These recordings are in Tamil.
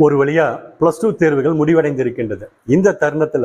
ஒரு வழியா +2 தேர்வுகள் முடிவடைந்திருக்கின்றது. இந்த தருணத்துல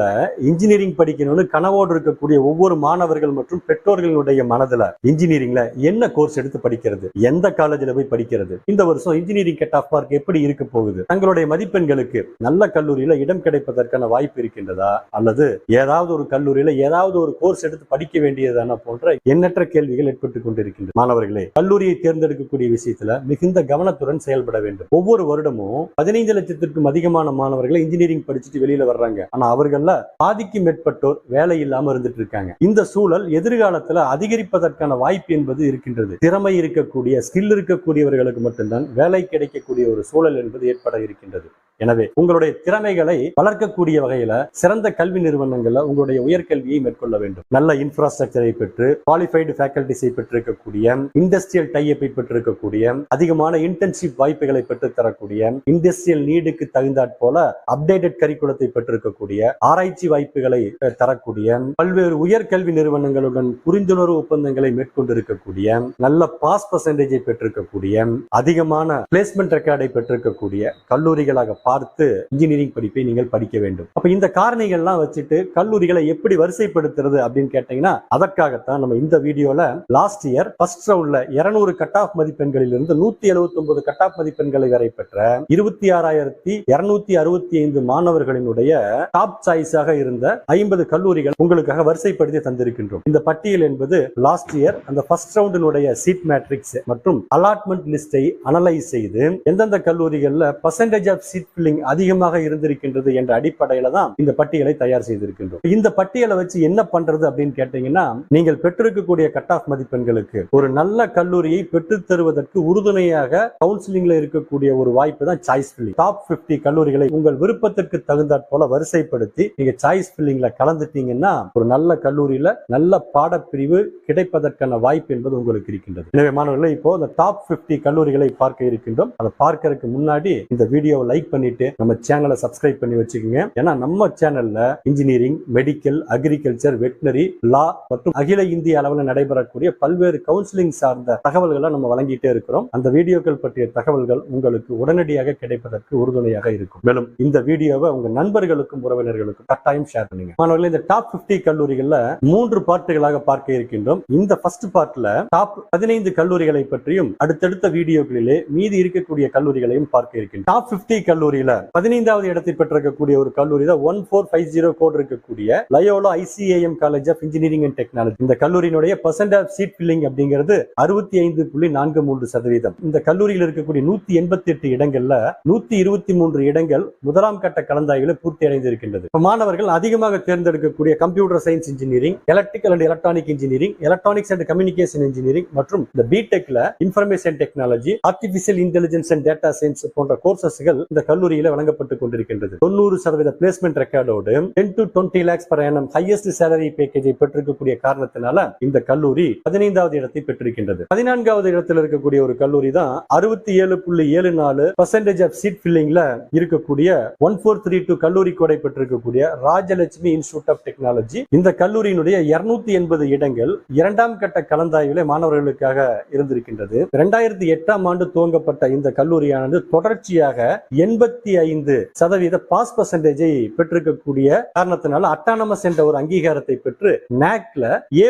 இன்ஜினியரிங் படிக்கணும்னு கனவோடு இருக்கக்கூடிய ஒவ்வொரு மாணவர்கள் மற்றும் பெற்றோர்களுடைய மனதுல இன்ஜினியரிங்ல என்ன கோர்ஸ் எடுத்து படிக்கிறது, எந்த காலேஜ்ல போய் படிக்கிறது, இந்த வருஷம் இன்ஜினியரிங் கட் ஆஃப் மார்க் எப்படி இருக்க போகுது, தங்களுடைய மதிப்பெண்களுக்கு நல்ல கல்லூரியில இடம் கிடைப்பதற்கான வாய்ப்பு இருக்கின்றதா, அல்லது ஏதாவது ஒரு கல்லூரியில ஏதாவது ஒரு கோர்ஸ் எடுத்து படிக்க வேண்டியதான போன்ற எண்ணற்ற கேள்விகள் ஏற்பட்டுக் கொண்டிருக்கின்றன. மாணவர்களே, கல்லூரியை தேர்ந்தெடுக்கக்கூடிய விஷயத்துல மிகுந்த கவனத்துடன் செயல்பட வேண்டும். ஒவ்வொரு வருடமும் 15 லட்சத்திற்கும் அதிகமான மாணவர்கள் இன்ஜினியரிங் படிச்சுட்டு வெளியில வர்றாங்க. ஆனா அவர்கள பாதிக்கும் மேற்பட்டோர் வேலை இல்லாம இருந்துட்டு இருக்காங்க. இந்த சூழல் எதிர்காலத்துல அதிகரிப்பதற்கான வாய்ப்பு என்பது இருக்கின்றது. திறமை இருக்கக்கூடிய, ஸ்கில் இருக்கக்கூடியவர்களுக்கு மட்டும்தான் வேலை கிடைக்கக்கூடிய ஒரு சூழல் என்பது ஏற்பட இருக்கின்றது. எனவே உங்களுடைய திறமைகளை வளர்க்கக்கூடிய வகையில சிறந்த கல்வி நிறுவனங்கள்ல உங்களுடைய உயர்கல்வியை மேற்கொள்ள வேண்டும். நல்ல இன்ஃப்ராஸ்ட்ரக்சரை பெற்று குவாலிஃபைடு ஃபேக்கல்டிஸை பெற்றிருக்கக்கூடிய, இண்டஸ்ட்ரியல் டைப்பை பெற்றிருக்கக்கூடிய, அதிகமான இன்டர்ன்ஷிப் வாய்ப்புகளை பெற்று தரக்கூடிய, இண்டஸ்ட்ரியல் நீடுக்கு தகுந்தாற் போல அப்டேட்டட் கரிக்குலத்தை பெற்றிருக்கக்கூடிய, ஆராய்ச்சி வாய்ப்புகளை தரக்கூடிய, பல்வேறு உயர்கல்வி நிறுவனங்களுடன் புரிந்துணர்வு ஒப்பந்தங்களை மேற்கொண்டிருக்கக்கூடிய, நல்ல பாஸ் பர்சன்டேஜை பெற்றிருக்கக்கூடிய, அதிகமான பிளேஸ்மெண்ட் ரெக்கார்டை பெற்றிருக்கக்கூடிய கல்லூரிகளாக பார்த்து இன்ஜினியரிங் படிப்பை நீங்கள் படிக்க வேண்டும். அப்ப இந்த காரணிகள்லாம் வச்சுட்டு கல்லூரிகளை எப்படி வரிசைப்படுத்துறது அப்படின்னு கேட்டீங்கன்னா, அதற்காகத்தான் நம்ம இந்த வீடியோல லாஸ்ட் இயர் ஃபர்ஸ்ட் ரவுண்ட்ல 200 கட் ஆஃப் மதிப்பெண்களில் இருந்து 179 கட் ஆஃப் மதிப்பெண்களை வரை பெற்ற 26,265 மாணவர்களினுடைய டாப் சாய்ஸாக இருந்த 50 கல்லூரிகள் உங்களுக்காக வரிசைப்படுத்தி தந்திருக்கின்றோம். இந்த பட்டியல் என்பது லாஸ்ட் இயர் அந்த ஃபர்ஸ்ட் ரவுண்டினுடைய சீட் மேட்ரிக்ஸ் மற்றும் அலாட்மெண்ட் லிஸ்டை அனலைஸ் செய்து எந்தெந்த கல்லூரிகள்ல பர்சன்டேஜ் ஆஃப் சீட் ஃபில்லிங் அதிகமாக இருந்திருக்கின்றது என்ற அடிப்படையில தான் இந்த பட்டியலை தயார் செய்திருக்கின்றோம். இந்த பட்டியலை வச்சு என்ன பண்றது அப்படின்னு கேட்டீங்கன்னா, நீங்கள் பெற்றிருக்கக்கூடிய கட் ஆஃப் மதிப்பெண்களுக்கு ஒரு நல்ல கல்லூரியை பெற்றுத் தருவதற்கு உறுதுணையாக கவுன்சிலிங்ல இருக்கக்கூடிய ஒரு வாய்ப்பு தான் சாய்ஸ் ஃபில்லிங். டாப் 50 கல்லூரிகளை உங்கள் விருப்பத்திற்கு தகுந்தாற் போல வரிசைப்படுத்தி நீங்க சாய்ஸ் ஃபில்லிங்ல கலந்துட்டீங்கன்னா ஒரு நல்ல கல்லூரியில நல்ல பாடப்பிரிவு கிடைப்பதற்கான வாய்ப்பு என்பது உங்களுக்கு இருக்கின்றது. எனவே மாணவர்களே, இப்போ இந்த டாப் 50 கல்லூரிகளை பார்க்க இருக்கின்றோம். அதை பார்க்கறதுக்கு முன்னாடி இந்த வீடியோவை லைக் பண்ணிட்டு நம்ம சேனலை சப்ஸ்கிரைப் பண்ணி வச்சுக்கோங்க. ஏன்னா நம்ம சேனல்ல இன்ஜினியரிங், மெடிக்கல், அக்ரிகல்ச்சர், வெட்டினரி, லா மற்றும் அகில இந்திய அளவில் நடைபெறக்கூடிய பல்வேறு கவுன்சிலிங் சார்ந்த தகவல்களை நம்ம வழங்கிட்டே இருக்கிறோம். அந்த வீடியோக்கள் பற்றிய தகவல்கள் உங்களுக்கு உடனடியாக கிடைப்பதற்கு உறுதுணையாக இருக்கும். மேலும் இந்த வீடியோவை உங்க நண்பர்களுக்கும் உறவினர்களுக்கும் கட்டாயம் ஷேர் பண்ணுங்க. மாணவர்களே, இந்த டாப் 50 கல்லூரிகள்ல 3 பார்ட்டுகளாக பார்க்க இருக்கின்றோம். இந்த ஃபர்ஸ்ட் பார்ட்ல டாப் 15 கல்லூரிகளை பற்றியும் அடுத்தடுத்த வீடியோக்களிலே மீதி இருக்கக்கூடிய கல்லூரிகளையும் பார்க்க இருக்கின்றோம். டாப் 50 கல்லூரியில 15வது இடத்தை பெற்றிருக்கக்கூடிய ஒரு கல்லூரி தான் 1450 கோட் இருக்கக்கூடிய Loyola ICAM college of engineering and technology. இந்த கல்லூரியினுடைய பர்சன்ட் ஆஃப் சீட் ஃபில்லிங் அப்படிங்கிறது 65.43%. இந்த கல்லூரியில் இருக்கக்கூடிய 188 இடங்கள்ல 123 இடங்கள் முதலாம் கட்ட கலந்தாய்வுல பூர்த்தி அடைந்திருக்கின்றது. மாணவர்கள் அதிகமாக தேர்ந்தெடுக்கக்கூடிய computer science engineering, electrical and electronic engineering, electronics and communication engineering மற்றும் இந்த பிடெக்ல information technology, artificial intelligence and data science போன்ற கோர்சஸ்கள் இந்த கல்லூரியில வழங்கப்பட்டுக் கொண்டிருக்கின்றது. 90% பிளேஸ்மெண்ட் ரெக்கார்டோடு 10 to 20 lakhs per annum highest salary பேக்கேஜை பெற்றிருக்கக்கூடிய காரணத்தினால இந்த கல்லூரி 15வது இடத்தை பெற்றிருக்கின்றது. 14வது இடத்தில் இருக்கக்கூடிய ஒரு கல்லூரி தான் 67.74% ஆஃப் சீட் ஃபில்லிங்ல இருக்கக்கூடிய 1432 கல்லூரி கோடை பெற்றிருக்கக்கூடிய ராஜலட்சுமி இன்ஸ்டிடியூட் ஆஃப் டெக்னாலஜி. இந்த கல்லூரியினுடைய 280 இடங்கள் இரண்டாம் கட்ட கலந்தாய்விலே மாணவர்களுக்காக இருந்திருக்கின்றது. 2008ஆம் ஆண்டு துவங்கப்பட்ட இந்த கல்லூரியானது தொடர்ச்சியாக 85% பாஸ் பர்சன்டேஜை பெற்றிருக்கக்கூடிய காரணத்தினால அட்டானமஸ் என்ற ஒரு அங்கீகாரத்தை பெற்று NAACல A++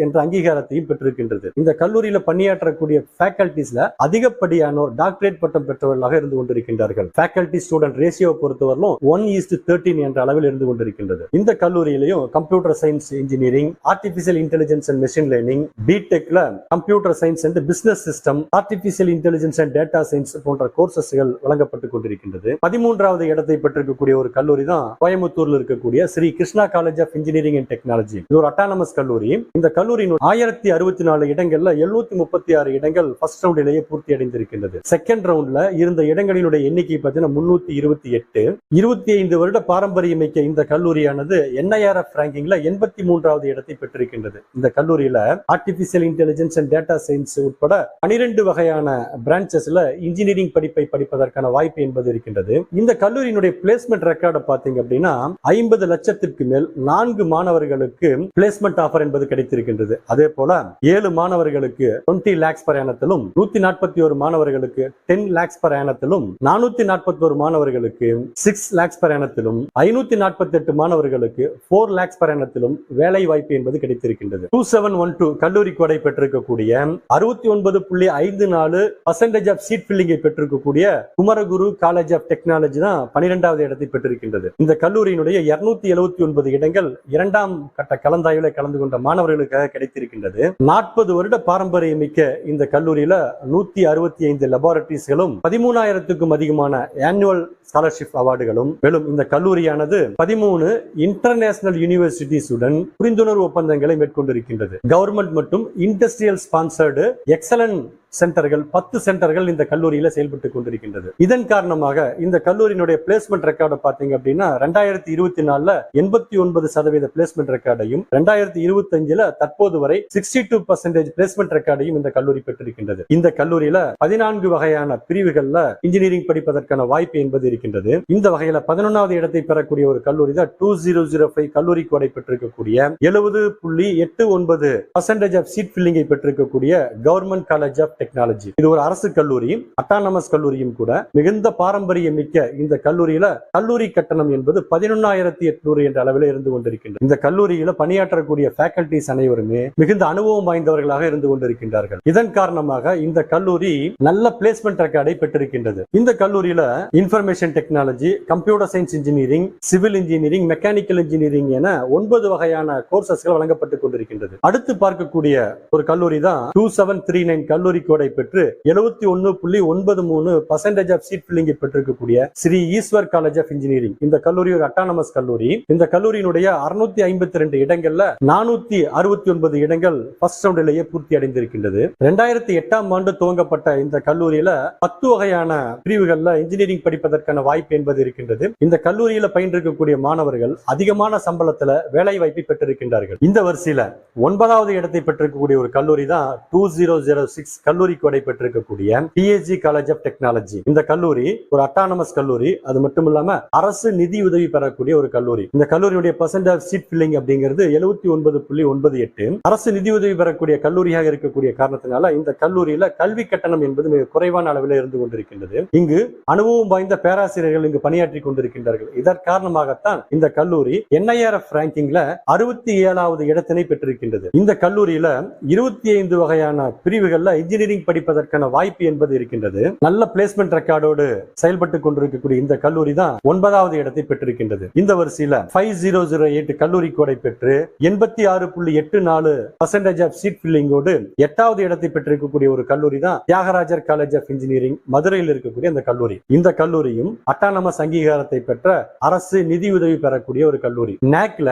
என்ற அங்கீகாரத்தையும் பெற்றிருக்கின்றது. இந்த கல்லூரியில பணியாற்றக்கூடிய ஃபேக்கல்டிஸ்ல அதிகப்படியானோர் டாக்டரேட் பட்டம் பெற்றவர்களாக இருந்து கொண்டிருக்கின்றார்கள். ஃபேக்கல்டி ஸ்டூடெண்ட் ரேஷியோ பொறுத்தவரையிலும் 1:13 என்ற அளவில் இருந்து கொண்டிருக்கின்றது. இந்த கல்லூரியிலையும் computer science engineering, artificial intelligence and machine learning, பிடெக்ல computer science and business system, artificial intelligence and data science போன்ற கோர்சஸ்கள் வழங்கப்பட்டுக் கொண்டிருக்கின்றது. 13வது இடத்தை பெற்றிருக்கக்கூடிய ஒரு கல்லூரி தான் கோயம்புத்தூர்ல இருக்கக்கூடிய Sri Krishna college of engineering and technology. இது ஒரு அட்டானமஸ் கல்லூரி. இந்த கல்லூரியின் 1064 இடங்கள்ல 736 இடங்கள் ஃபர்ஸ்ட் ரவுண்டிலேயே பூர்த்தி அடைந்திருக்கின்றது. செகண்ட் ரவுண்ட்ல இருந்த இடங்களினுடைய எண்ணிக்கை பார்த்தீங்கன்னா 328. 25 வருட பாரம்பரியமிக்க இந்த கல்லூரியானது NIRF ரேங்கிங்ல 83வது இடத்தை பெற்றிருக்கின்றது. இந்த கல்லூரியில artificial intelligence and data science உட்பட 12 வகையான பிரான்ச்சஸ்ல இன்ஜினியரிங் படிப்பை படிப்பதற்கான வாய்ப்பு என்பது என்பது இருக்கின்றது. இந்த கல்லூரியினுடைய பிளேஸ்மெண்ட் ரெக்கார்டை பார்த்தீங்க அப்படின்னா 50 லட்சத்திற்கு மேல் 4 மாணவர்களுக்கு பிளேஸ்மெண்ட் ஆஃபர் என்பது கிடைத்திருக்கின்றது. அதே போல 7 மாணவர்களுக்கு 20 lakhs per annum, 141 மாணவர்களுக்கு 10 lakhs per annum, 441 மாணவர்களுக்கு 6 lakhs per annum, 548 மாணவர்களுக்கு 4 lakhs per annum வேலை வாய்ப்பு என்பது கிடைத்திருக்கின்றது. 2712 கல்லூரி கோடை பெற்றிருக்கக்கூடிய 69.54% ஆஃப் சீட் ஃபில்லிங்கை பெற்றிருக்கக்கூடிய குமரகுரு காலேஜ் ஆஃப் டெக்னாலஜி தான் 12வது இடத்தை பெற்றிருக்கின்றது. இந்த கல்லூரியினுடைய 279 இடங்கள் இரண்டாம் கட்ட கலந்தாய்வில் கலந்து கொண்ட மாணவர்களுக்காக கிடைத்திருக்கின்றது. 40 வருட பாரம்பரியம் மிக்க இந்த கல்லூரியில 165 லெபார்டரிஸ்களும் 13,000க்கும் அதிகமான ஆனுவல் ஸ்காலர்ஷிப் அவார்டுகளும், மேலும் இந்த கல்லூரியானது 13 இன்டர்நேஷனல் யூனிவர்சிட்டிஸுடன் புரிந்துணர்வு ஒப்பந்தங்களை மேற்கொண்டிருக்கின்றது. கவர்மெண்ட் மற்றும் இண்டஸ்ட்ரியல் ஸ்பான்சர்டு எக்ஸலன்ட் சென்டர்கள் 10 சென்டர்கள் இந்த கல்லூரியில செயல்பட்டு கொண்டிருக்கின்றது. இதன் காரணமாக இந்த கல்லூரியினுடைய பிளேஸ்மெண்ட் ரெக்கார்டை பார்த்தீங்க அப்படின்னா 2024 89% பிளேஸ்மெண்ட் ரெக்கார்டையும் 2025 தற்போது வரை 62% பிளேஸ்மெண்ட் ரெக்கார்டையும் இந்த கல்லூரி பெற்றிருக்கின்றது. இந்த கல்லூரியில 14 வகையான பிரிவுகள்ல இன்ஜினியரிங் படிப்பதற்கான வாய்ப்பு என்பது இருக்கின்றது. இந்த வகையில 11வது இடத்தை பெறக்கூடிய ஒரு கல்லூரி தான் 2005 கல்லூரி கோடை பெற்றிருக்கக்கூடிய 70.89% ஆஃப் சீட் ஃபில்லிங்கை பெற்றிருக்கக்கூடிய கவர்மெண்ட் காலேஜ் ஆஃப் டெக்னாலஜி. இது ஒரு அரசு கல்லூரி, அட்டானமஸ் கல்லூரியும் கூட. மிகுந்த பாரம்பரியம் மிக்க இந்த கல்லூரியில கல்லூரி கட்டணம் என்பது 11,800 என்ற அளவில் இருந்து கொண்டிருக்கின்றது. இந்த கல்லூரியில பணியாற்றக்கூடிய ஃபேக்கல்டிஸ் அனைவருமே மிகுந்த அனுபவம் வாய்ந்தவர்களாக இருந்து கொண்டிருக்கின்றார்கள். இதன் காரணமாக இந்த கல்லூரி நல்ல பிளேஸ்மெண்ட் ரெக்கார்டை பெற்றிருக்கின்றது. இந்த கல்லூரியில information technology, computer science engineering, civil engineering, mechanical engineering என 9 வகையான கோர்சஸ்கள் வழங்கப்பட்டுக் கொண்டிருக்கின்றது. அடுத்து பார்க்கக்கூடிய ஒரு கல்லூரி தான் 2739 கல்லூரி கோடை பெற்று 71.93% ஆஃப் சீட் ஃபில்லிங்கை பெற்றிருக்கக்கூடிய Sri Eshwar college of engineering. இந்த கல்லூரி ஒரு அட்டானமஸ் கல்லூரி. இந்த கல்லூரியினுடைய 652 இடங்கள்ல 469 இடங்கள் ஃபர்ஸ்ட் ரவுண்டிலேயே பூர்த்தி அடைந்திருக்கின்றது. 2008ஆம் ஆண்டு துவங்கப்பட்ட இந்த கல்லூரியில 10 வகையான பிரிவுகள்ல இன்ஜினியரிங் படிப்பதற்கான வாய்ப்பு என்பது இருக்கின்றது. இந்த கல்லூரியில பயின்றிருக்கக்கூடிய மாணவர்கள் அதிகமான சம்பளத்துல வேலை வாய்ப்பை பெற்றிருக்கின்றார்கள். இந்த வரிசையில 9வது இடத்தை பெற்றிருக்கக்கூடிய ஒரு கல்லூரி தான் 2006 கல்லூரி கோடை பெற்றிருக்கக்கூடிய TSG காலேஜ் ஆஃப் டெக்னாலஜி. இந்த கல்லூரி ஒரு அட்டானமஸ் கல்லூரி. அது மட்டும் இல்லாம அரசு நிதி உதவி பெறக்கூடிய ஒரு கல்லூரி. இந்த கல்லூரியுடைய பெர்சன்ட் ஆஃப் சீட் ஃபில்லிங் அப்படிங்கிறது 79.98. அரசு நிதி உதவி பெறக்கூடிய கல்லூரியாக இருக்கக்கூடிய காரணத்தினால இந்த கல்லூரியில கல்வி கட்டணம் என்பது மிக குறைவான அளவில் இருந்து கொண்டிருக்கின்றது. இங்கு அனுபவம் வாய்ந்த பேராசிரியர்கள் இங்கு பணியாற்றி கொண்டிருக்கின்றார்கள். இதன் காரணமாகத்தான் இந்த கல்லூரி NIRF ரேங்கிங்ல 67வது இடத்தினை பெற்றிருக்கின்றது. இந்த கல்லூரியில 25 வகையான பிரிவுகள்ல இன்ஜினியரிங் படிப்பதற்கான வாய்ப்பு என்பது இருக்கின்றது. நல்ல பிளேஸ்மெண்ட் ரெக்கார்டோடு செயல்பட்டு கொண்டிருக்கக்கூடிய இந்த கல்லூரி தான் 9வது இடத்தை பெற்றிருக்கின்றது. இந்த வரிசையில 5008 கல்லூரி கோடை பெற்று 86.84% ஆஃப் சீட் ஃபில்லிங்கோடு 8வது இடத்தை பெற்றிருக்கக்கூடிய ஒரு கல்லூரி தான் தியாகராஜர் காலேஜ் ஆஃப் இன்ஜினியரிங், மதுரையில் இருக்கக்கூடிய இந்த கல்லூரி. இந்த கல்லூரியும் அட்டானமஸ் அங்கீகாரத்தை பெற்ற அரசு நிதி உதவி பெறக்கூடிய ஒரு கல்லூரி. NACல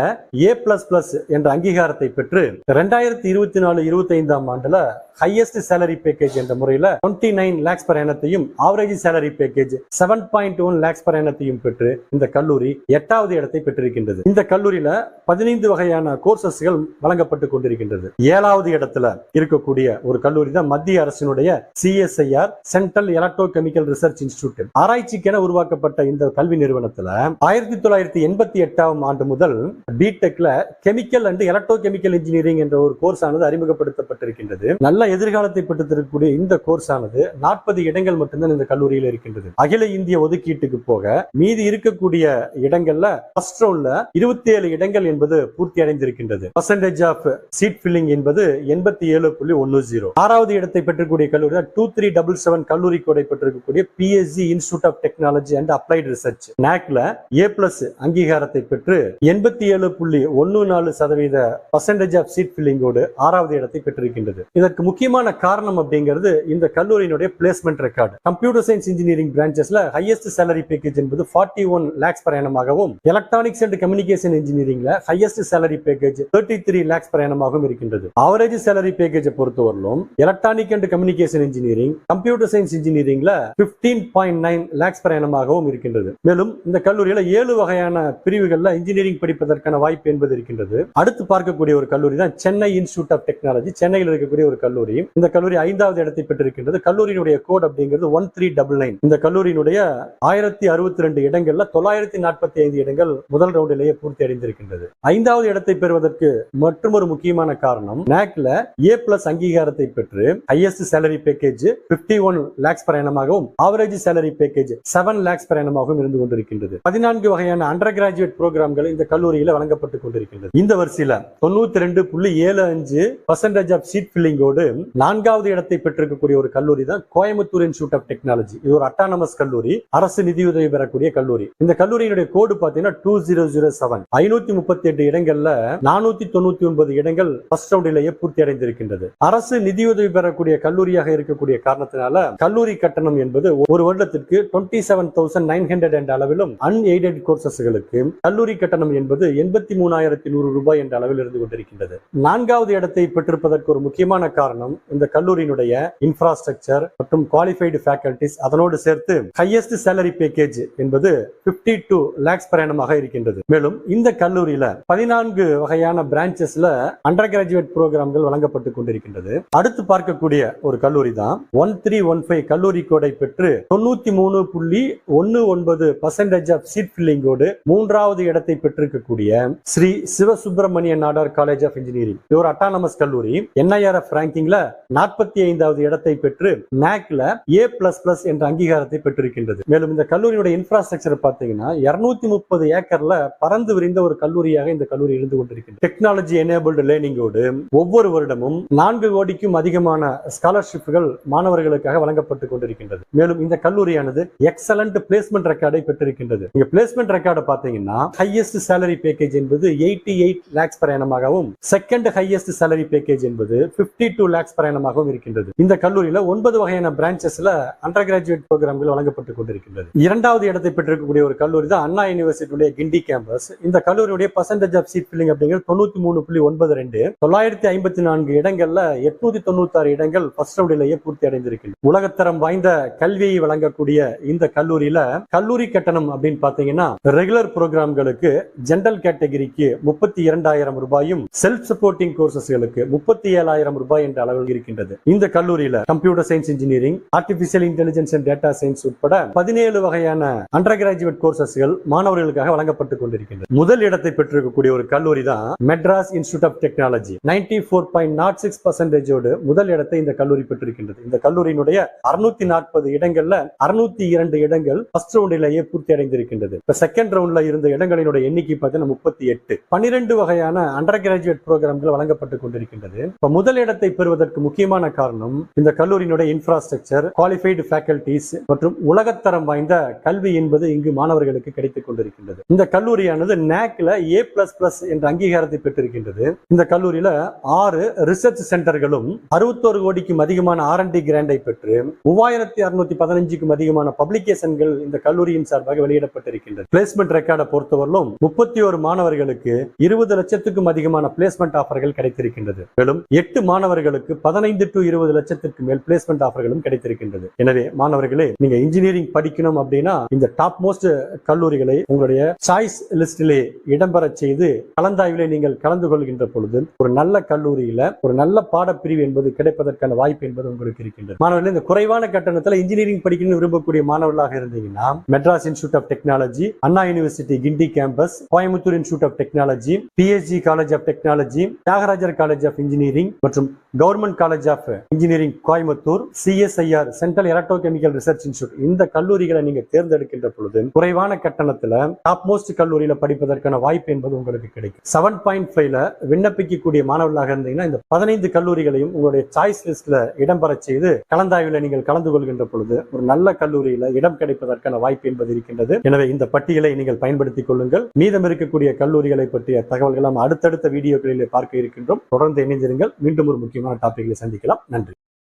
A++ என்ற அங்கீகாரத்தை பெற்று 2024-25ஆம் ஆண்டுல ஹையஸ்ட் சேலரி பேக்கேஜ் என்ற முறையில் 29 lakhs per annum, average salary package 7.1 lakhs per annum பெற்று இந்த கல்லூரி 8வது இடத்தை பெற்றிருக்கின்றது. இந்த கல்லூரியில 15 வகையான கோர்சஸ்கள் வழங்கப்பட்டு கொண்டிருக்கின்றது. 7வது இடத்துல இருக்கக்கூடிய ஒரு கல்லூரி தான் மத்திய அரசினுடைய CSIR central electro chemical research institute. ஆராய்ச்சிக்கென உருவாக்கப்பட்ட இந்த கல்வி நிறுவனத்துல 1988ஆம் ஆண்டு முதல் பிடெக்ல chemical and electro chemical engineering என்ற ஒரு கோர்ஸ் ஆனது அறிமுகப்படுத்தப்பட்டிருக்கின்றது. நல்ல எதிர்காலத்தை பெற்றுத்தரக்கூடிய இந்த கோர்ஸ் ஆனது 40 இடங்கள் மட்டும்தான் இந்த கல்லூரியில் இருக்கின்றது. அகில இந்திய ஒதுக்கீட்டுக்கு போக மீதி இருக்கக்கூடிய இடங்கள்ல ஃபர்ஸ்ட் ரவுண்ட்ல 27 இடங்கள் என்பது பூர்த்தி அடைந்திருக்கின்றது. பெர்சன்டேஜ் ஆஃப் சீட் ஃபில்லிங் என்பது 87.10. 6வது இடத்தை பெற்றக்கூடிய கல்லூரி 2377 கல்லூரி கோடை பெற்றிருக்கக்கூடிய PSG institute of technology and applied research. NACல A+ அங்கீகாரத்தை பெற்று 87.14% ஆஃப் சீட் ஃபில்லிங்கோடு 6வது இடத்தை பெற்றிருக்கின்றது. இதற்கு முக்கியமான காரணம் அப்படிங்கிறது இந்த கல்லூரியினுடைய placement record. Computer science engineering பிரான்ச்சஸ்ல ஹையஸ்ட் சேலரி பேக்கேஜ் என்பது 41 lakhs per annum ஆகவும், எலக்ட்ரானிக்ஸ் அண்ட் கம்யூனிகேஷன் இன்ஜினியரிங்ல highest salary package 33 lakhs per annum ஆகவும் இருக்கின்றது. ஆவரேஜ் சேலரி பேக்கேஜ் பொறுத்தவரையிலும் electronic and communication engineering, computer science இன்ஜினியரிங்ல 15.9 lakhs per annum ஆகவும் இருக்கின்றது. மேலும் இந்த கல்லூரியில 7 வகையான பிரிவுகள்ல இன்ஜினியரிங் படிப்பதற்கான வாய்ப்பு என்பது இருக்கின்றது. அடுத்து பார்க்கக்கூடிய ஒரு கல்லூரி தான் சென்னை இன்ஸ்டிடியூட் ஆஃப் டெக்னாலஜி. சென்னையில் இருக்கக்கூடிய ஒரு கல்லூரி. இந்த கல்லூரி 5வது இடத்தை பெற்றிருக்கின்றது. கல்லூரியினுடைய கோட் அப்படிங்கிறது 1399. இந்த கல்லூரியினுடைய 1062 இடங்கள்ல 945 இடங்கள் முதல் ரவுண்டிலேயே பூர்த்தி அடைந்திருக்கின்றது. 5வது இடத்தை பெறுவதற்கு மற்றொரு முக்கியமான காரணம் NACல A+ அங்கீகாரத்தை பெற்று highest salary package 51 lakhs per annum-ஆகவும் average salary package 7 lakhs per annum-ஆகவும் இருந்து கொண்டிருக்கின்றது. 14 வகையான அண்டர் கிராஜுவேட் புரோகிராம்கள் இந்த கல்லூரியில் வழங்கப்பட்டுக் கொண்டிருக்கின்றது. இந்த வரிசையில 92.75% ஆஃப் சீட் ஃபில்லிங்கோடு 4வது இடத்தை பெற்றிருக்கக்கூடிய ஒரு கல்லூரி தான் கோயம்புத்தூர் இன்ஸ்டிடியூட் ஆஃப் டெக்னாலஜி. இது ஒரு அட்டானமஸ் கல்லூரி, அரசு நிதியுதவி பெறக்கூடிய கல்லூரி. இந்த கல்லூரியினுடைய கோடு பாத்தீங்கன்னா 2007. 538 இடங்கள்ல 499 இடங்கள் ஃபர்ஸ்ட் ரவுண்டிலேயே பூர்த்தி அடைந்திருக்கின்றது. அரசு நிதியுதவி பெறக்கூடிய கல்லூரியாக இருக்கக்கூடிய காரணத்தினால கல்லூரி கட்டணம் என்பது ஒரு வருடத்திற்கு 27,900 என்ற அளவிலும், அன்எய்டட் கோர்சஸ்களுக்கு கல்லூரி கட்டணம் என்பது 83,100 ரூபாய் என்ற அளவில் இருந்து கொண்டிருக்கின்றது. 4வது இடத்தை பெற்றிருப்பதற்கு ஒரு முக்கியமான காரணம் இந்த கல்லூரியினுடைய இன்ஃப்ராஸ்ட்ரக்சர் மற்றும் குவாலிஃபைடு ஃபேக்கல்டிஸ், அதனோடு சேர்த்து ஹையஸ்ட் சேலரி பேக்கேஜ் என்பது 52 lakhs per annum-ஆக இருக்கின்றது. மேலும் இந்த கல்லூரியில 14 வகையான பிரான்ச்சஸ்ல அண்டர் கிராஜுவேட் புரோகிராம்கள் வழங்கப்பட்டுக் கொண்டிருக்கின்றது. அடுத்து பார்க்கக்கூடிய ஒரு கல்லூரி தான் 1315 கல்லூரி கோடை பெற்று 93.19% ஆஃப் சீட் ஃபில்லிங்கோடு 3வது இடத்தை பெற்றிருக்கக்கூடிய Shri Sivasubramaniya Nadar college of engineering. இது ஒரு அட்டானமஸ் கல்லூரி. NIRF ரேங்கிங்ல 45வது இடத்தை பெற்று NACல A++ என்ற அங்கீகாரத்தை பெற்றிருக்கின்றது. மேலும் இந்த கல்லூரியுடைய இன்ஃப்ராஸ்ட்ரக்சர் பார்த்தீங்கன்னா 230 ஏக்கர்ல பறந்து விரிந்த ஒரு கல்லூரியாக இந்த கல்லூரி இருந்து கொண்டிருக்கிறது. டெக்னாலஜி எனேபிள்டு லேர்னிங்கோடு ஒவ்வொரு வருடமும் 4 கோடிக்கும் அதிகமான ஸ்காலர்ஷிப்கள் மாணவர்களுக்காக வழங்கப்பட்டுக் கொண்டிருக்கின்றது. மேலும் இந்த கல்லூரியானது எக்ஸலண்ட் பிளேஸ்மெண்ட் ரெக்கார்டை பெற்றிருக்கின்றது. நீங்க பிளேஸ்மெண்ட் ரெக்கார்டை பார்த்தீங்கன்னா ஹையஸ்ட் சேலரி பேக்கேஜ் என்பது 88 lakhs per annum-ஆகவும், செகண்ட் ஹையஸ்ட் சேலரி பேக்கேஜ் என்பது 52 lakhs per annum-ஆகவும் இருக்கின்றது. இந்த கல்லூரியில 9 வகையான பிரான்ச்சஸ்ல அண்டர் கிராஜுவேட் புரோகிராம்கள் வழங்கப்பட்டுக் கொண்டிருக்கின்றது. 2வது இடத்தை பெற்றிருக்கக்கூடிய ஒரு கல்லூரி தான் அண்ணா யூனிவர்சிட்டியுடைய கிண்டி கேம்பஸ். இந்த கல்லூரியுடைய பர்சன்டேஜ் ஆஃப் சீட் ஃபில்லிங் அப்படிங்கிறது 93.92. 954 இடங்கள்ல 896 இடங்கள் ஃபர்ஸ்ட் ரவுண்டிலேயே பூர்த்தி அடைந்திருக்கின்றன. உலகத்தரம் வாய்ந்த கல்வியை வழங்கக்கூடிய இந்த கல்லூரியில கல்லூரி கட்டணம் அப்படின்னு பாத்தீங்கன்னா ரெகுலர் புரோகிராம்களுக்கு ஜெனரல் கேட்டகரிக்கு 32,000 ரூபாயும், செல்ஃப் சப்போர்ட்டிங் கோர்சஸ்களுக்கு 37,000 ரூபாய் என்ற அளவில் இருக்கின்றது. இந்த கல்லூரியில computer science engineering, artificial intelligence and data science உட்பட 17 வகையான அண்டர் கிராஜுவேட் கோர்சஸ்கள் மாணவர்களுக்காக வழங்கப்பட்டுக் கொண்டிருக்கின்றது. முதல் இடத்தை பெற்றிருக்கக்கூடிய ஒரு கல்லூரி தான் மெட்ராஸ் இன்ஸ்டிடியூட் ஆஃப் டெக்னாலஜி. 94.06% முதல் இடத்தை இந்த கல்லூரி பெற்றிருக்கின்றது. இந்த கல்லூரியினுடைய 640 இடங்கள்ல 602 இடங்கள் ஃபர்ஸ்ட் ரவுண்டிலேயே பூர்த்தி அடைந்திருக்கின்றது. இப்ப செகண்ட் ரவுண்ட்ல இருந்த இடங்களினுடைய எண்ணிக்கை பார்த்தீங்கன்னா 38. 12 வகையான அண்டர் கிராஜுவேட் புரோகிராம்கள் வழங்கப்பட்டுக் கொண்டிருக்கின்றது. இப்ப முதல் இடத்தை பெறுவதற்கு முக்கியமான காரணம் இந்த கல்லூரியினுடைய இன்ஃப்ராஸ்ட்ரக்சர், குவாலிஃபைடு ஃபேக்கல்டிஸ் மற்றும் உலகத்தரம் வாய்ந்த கல்வி என்பது இங்கு மாணவர்களுக்கு கிடைத்துக் கொண்டிருக்கின்றது. இந்த கல்லூரியானது NACல A++ என்ற அங்கீகாரத்தை பெற்றிருக்கின்றது. இந்த கல்லூரியில 6 ரிசர்ச் சென்டர்களும் 61 கோடிக்கும் அதிகமான R&D கிராண்டை பெற்று 3615க்கும் அதிகமான பப்ளிகேஷன்கள் இந்த கல்லூரியின் சார்பாக வெளியிடப்பட்டிருக்கின்றது. பிளேஸ்மெண்ட் ரெக்கார்டை பொறுத்தவரையிலும் 31 மாணவர்களுக்கு 20 லட்சத்துக்கும் அதிகமான பிளேஸ்மெண்ட் ஆஃபர்கள் கிடைத்திருக்கின்றது. மேலும் 8 மாணவர்களுக்கு 15 to 20 லட்சத்திற்கு மேல் பிளேஸ்மெண்ட் ஆஃபர்களும் கிடைத்திருக்கின்றது. எனவே மாணவர்களே, நீங்க இன்ஜினியரிங் படிக்கணும் அப்படின்னா இந்த டாப் மோஸ்ட் கல்லூரிகளை உங்களுடைய சாய்ஸ் லிஸ்டிலே இடம்பெற செய்து கலந்தாய்விலே நீங்கள் கலந்து கொள்கின்ற பொழுது ஒரு நல்ல கல்லூரியில ஒரு நல்ல பாடப்பிரிவு என்பது கிடைப்பதற்கான வாய்ப்பு என்பது உங்களுக்கு இருக்கின்றது. மாணவர்களே, இந்த குறைவான கட்டணத்தில் இன்ஜினியரிங் படிக்கணும்னு விரும்பக்கூடிய மாணவர்களாக இருந்தீங்கன்னா Madras institute of technology, Anna university Guindy campus, Coimbatore institute of technology, PSG college of technology, Thiagarajar college of engineering மற்றும் government college of engineering Coimbatore, CSIR central electrochemical research institute, இந்த கல்லூரிகளை நீங்க தேர்ந்தெடுக்கின்ற பொழுது குறைவான கட்டணத்துல டாப் மோஸ்ட் கல்லூரியில படிப்பதற்கான வாய்ப்பு என்பது உங்களுக்கு கிடைக்கும். 7.5ல விண்ணப்பிக்கக்கூடிய மாணவர்களாக இருந்தீங்கன்னா இந்த 15 கல்லூரிகளையும் உங்களுடைய சாய்ஸ் லிஸ்ட்ல இடம்பெற செய்து கலந்தாய்வில் நீங்கள் கலந்து கொள்கின்ற பொழுது ஒரு நல்ல கல்லூரியில இடம் கிடைப்பதற்கான வாய்ப்பு என்பது இருக்கின்றது. எனவே இந்த பட்டியலை நீங்கள் பயன்படுத்திக் கொள்ளுங்கள். மீதம் இருக்கக்கூடிய கல்லூரிகளை பற்றிய தகவல்கள் நாம் அடுத்தடுத்த வீடியோக்களிலே பார்க்க இருக்கின்றோம். தொடர்ந்து இணைந்திருங்கள். மீண்டும் ஒரு முக்கியமான டாபிக்களை சந்திக்கலாம். நன்றி.